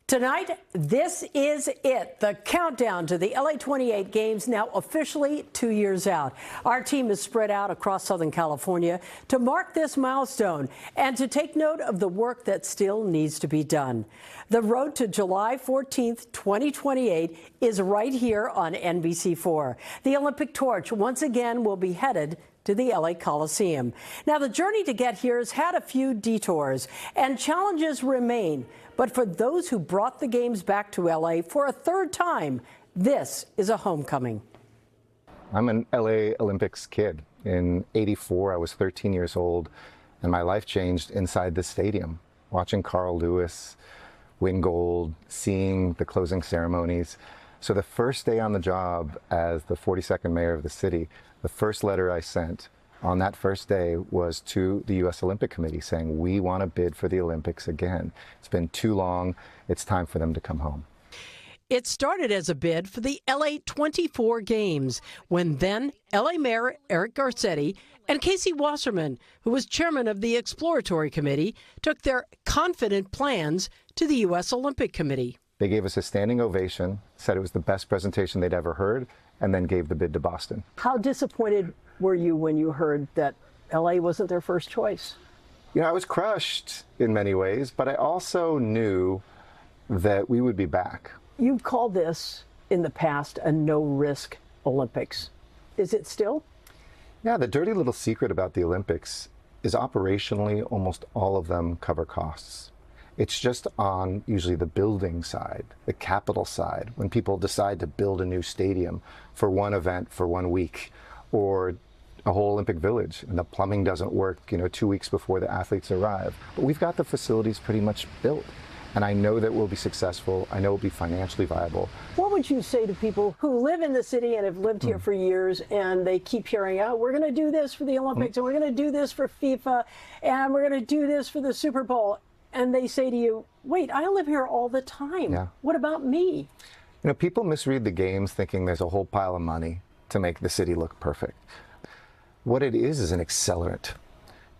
Tonight, this is it. The countdown to the LA 28 games now officially 2 years out. Our team is spread out across Southern California to mark this milestone and to take note of the work that still needs to be done. The road to July 14th, 2028 is right here on NBC4. The Olympic torch once again will be headed to the LA Coliseum. Now, the journey to get here has had a few detours and challenges remain. But for those who brought the games back to LA for a third time, this is a homecoming. I'm an LA Olympics kid. In '84, I was 13 years old, and my life changed inside the stadium, watching Carl Lewis win gold, seeing the closing ceremonies. So the first day on the job as the 42nd mayor of the city, the first letter I sent on that first day was to the U.S. Olympic Committee saying, we want to bid for the Olympics again. It's been too long. It's time for them to come home. It started as a bid for the LA 24 games when then LA Mayor Eric Garcetti and Casey Wasserman, who was chairman of the Exploratory Committee, took their confident plans to the U.S. Olympic Committee. They gave us a standing ovation, said it was the best presentation they'd ever heard, and then gave the bid to Boston. How disappointed were you when you heard that LA wasn't their first choice? You know, I was crushed in many ways, but I also knew that we would be back. You've called this in the past a no-risk Olympics. Is it still? Yeah, the dirty little secret about the Olympics is operationally almost all of them cover costs. It's just on usually the building side, the capital side, when people decide to build a new stadium for one event for 1 week, or a whole Olympic village, and the plumbing doesn't work, 2 weeks before the athletes arrive. But we've got the facilities pretty much built, and I know that we'll be successful. I know we'll be financially viable. What would you say to people who live in the city and have lived here for years, and they keep hearing, oh, we're going to do this for the Olympics, and we're going to do this for FIFA, and we're going to do this for the Super Bowl, and they say to you, wait, I live here all the time. Yeah. What about me? People misread the games thinking there's a whole pile of money to make the city look perfect. What it is an accelerant.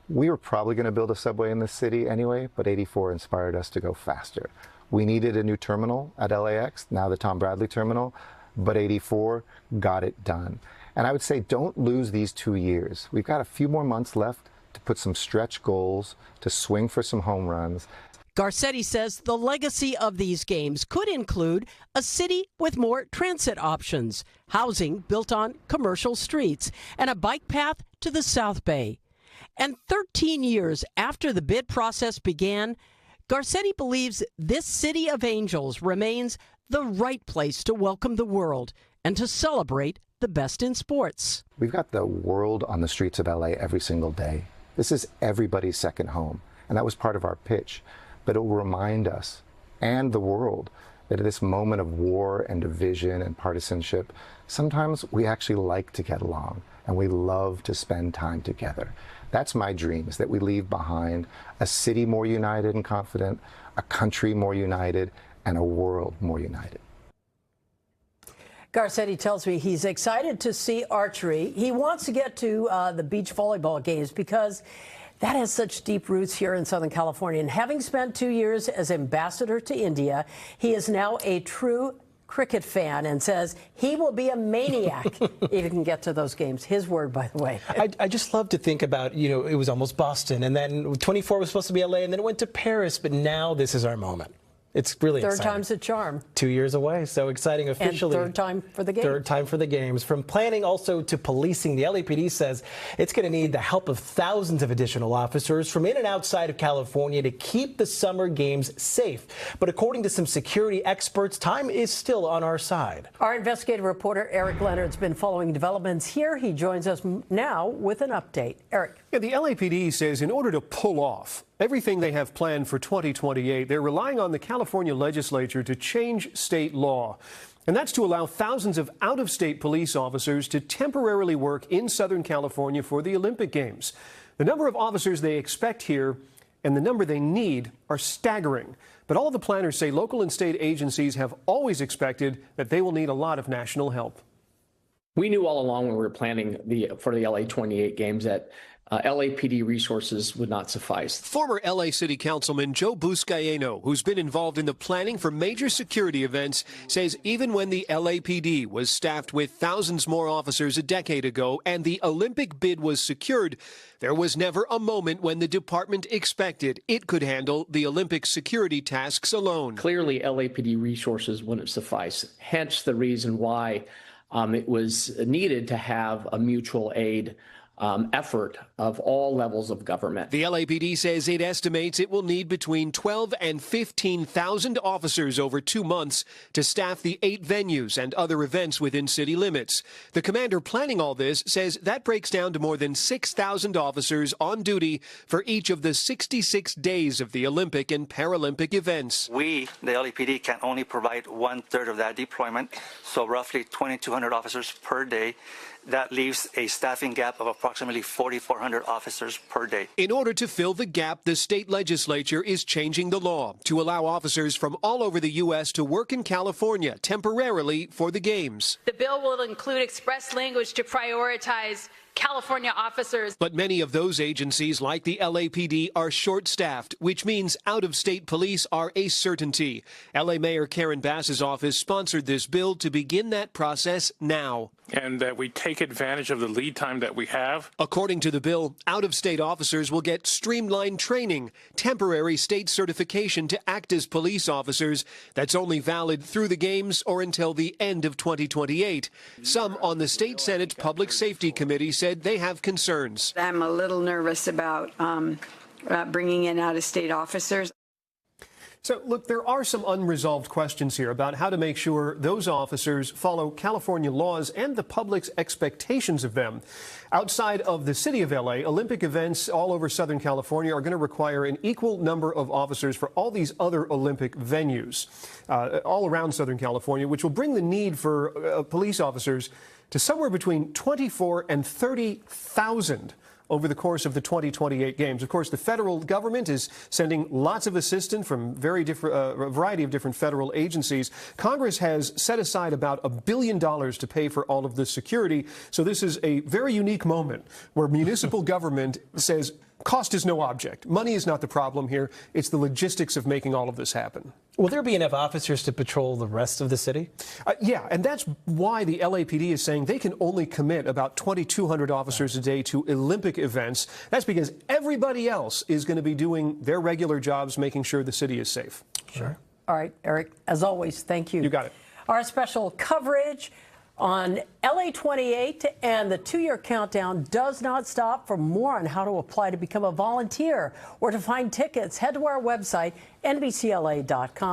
We were probably going to build a subway in this city anyway, but '84 inspired us to go faster. We needed a new terminal at LAX, now the Tom Bradley terminal, but '84 got it done. And I would say don't lose these 2 years. We've got a few more months left to put some stretch goals, to swing for some home runs. Garcetti says the legacy of these games could include a city with more transit options, housing built on commercial streets, and a bike path to the South Bay. And 13 years after the bid process began, Garcetti believes this city of angels remains the right place to welcome the world and to celebrate the best in sports. We've got the world on the streets of LA every single day. This is everybody's second home, and that was part of our pitch. But it will remind us and the world that at this moment of war and division and partisanship, sometimes we actually like to get along and we love to spend time together. That's my dream, is that we leave behind a city more united and confident, a country more united, and a world more united. Garcetti tells me he's excited to see archery. He wants to get to the beach volleyball games because that has such deep roots here in Southern California. And having spent 2 years as ambassador to India, he is now a true cricket fan and says he will be a maniac if he can get to those games. His word, by the way. I just love to think about, it was almost Boston, and then 24 was supposed to be LA, and then it went to Paris, but now this is our moment. It's really exciting. Third time's a charm. 2 years away, so exciting officially. And third time for the games. Third time for the games. From planning also to policing, the LAPD says it's going to need the help of thousands of additional officers from in and outside of California to keep the summer games safe. But according to some security experts, time is still on our side. Our investigative reporter Eric Leonard's been following developments here. He joins us now with an update. Eric. Yeah, the LAPD says in order to pull off everything they have planned for 2028, they're relying on the California legislature to change state law. And that's to allow thousands of out-of-state police officers to temporarily work in Southern California for the Olympic Games. The number of officers they expect here and the number they need are staggering. But all the planners say local and state agencies have always expected that they will need a lot of national help. We knew all along when we were planning for the LA 28 games that LAPD resources would not suffice. Former LA City Councilman Joe Buscaino, who's been involved in the planning for major security events, says even when the LAPD was staffed with thousands more officers a decade ago and the Olympic bid was secured, there was never a moment when the department expected it could handle the Olympic security tasks alone. Clearly, LAPD resources wouldn't suffice, hence the reason why it was needed to have a mutual aid effort of all levels of government. The LAPD says it estimates it will need between 12 and 15,000 officers over 2 months to staff the 8 venues and other events within city limits. The commander planning all this says that breaks down to more than 6,000 officers on duty for each of the 66 days of the Olympic and Paralympic events. We, the LAPD, can only provide 1/3 of that deployment, so roughly 2,200 officers per day. That leaves a staffing gap of approximately 4,400 officers per day. In order to fill the gap, the state legislature is changing the law to allow officers from all over the U.S. to work in California temporarily for the games. The bill will include express language to prioritize California officers. But many of those agencies, like the LAPD, are short-staffed, which means out-of-state police are a certainty. LA Mayor Karen Bass's office sponsored this bill to begin that process now. And that we take advantage of the lead time that we have. According to the bill, out-of-state officers will get streamlined training, temporary state certification to act as police officers that's only valid through the games or until the end of 2028. Some on the State Senate's Public Safety Committee said they have concerns. I'm a little nervous about bringing in out-of-state officers. So, look, there are some unresolved questions here about how to make sure those officers follow California laws and the public's expectations of them. Outside of the city of L.A., Olympic events all over Southern California are going to require an equal number of officers for all these other Olympic venues all around Southern California, which will bring the need for police officers to somewhere between 24 and 30,000 over the course of the 2028 games. Of course, the federal government is sending lots of assistance from a variety of different federal agencies. Congress has set aside about $1 billion to pay for all of this security. So this is a very unique moment where municipal government says cost is no object. Money is not the problem here. It's the logistics of making all of this happen. Will there be enough officers to patrol the rest of the city? Yeah, and that's why the LAPD is saying they can only commit about 2,200 officers a day to Olympic events. That's because everybody else is going to be doing their regular jobs, making sure the city is safe. Sure. All right, Eric, as always, thank you. You got it. Our special coverage on LA 28 and the 2-year countdown does not stop. For more on how to apply to become a volunteer or to find tickets, head to our website, NBCLA.com.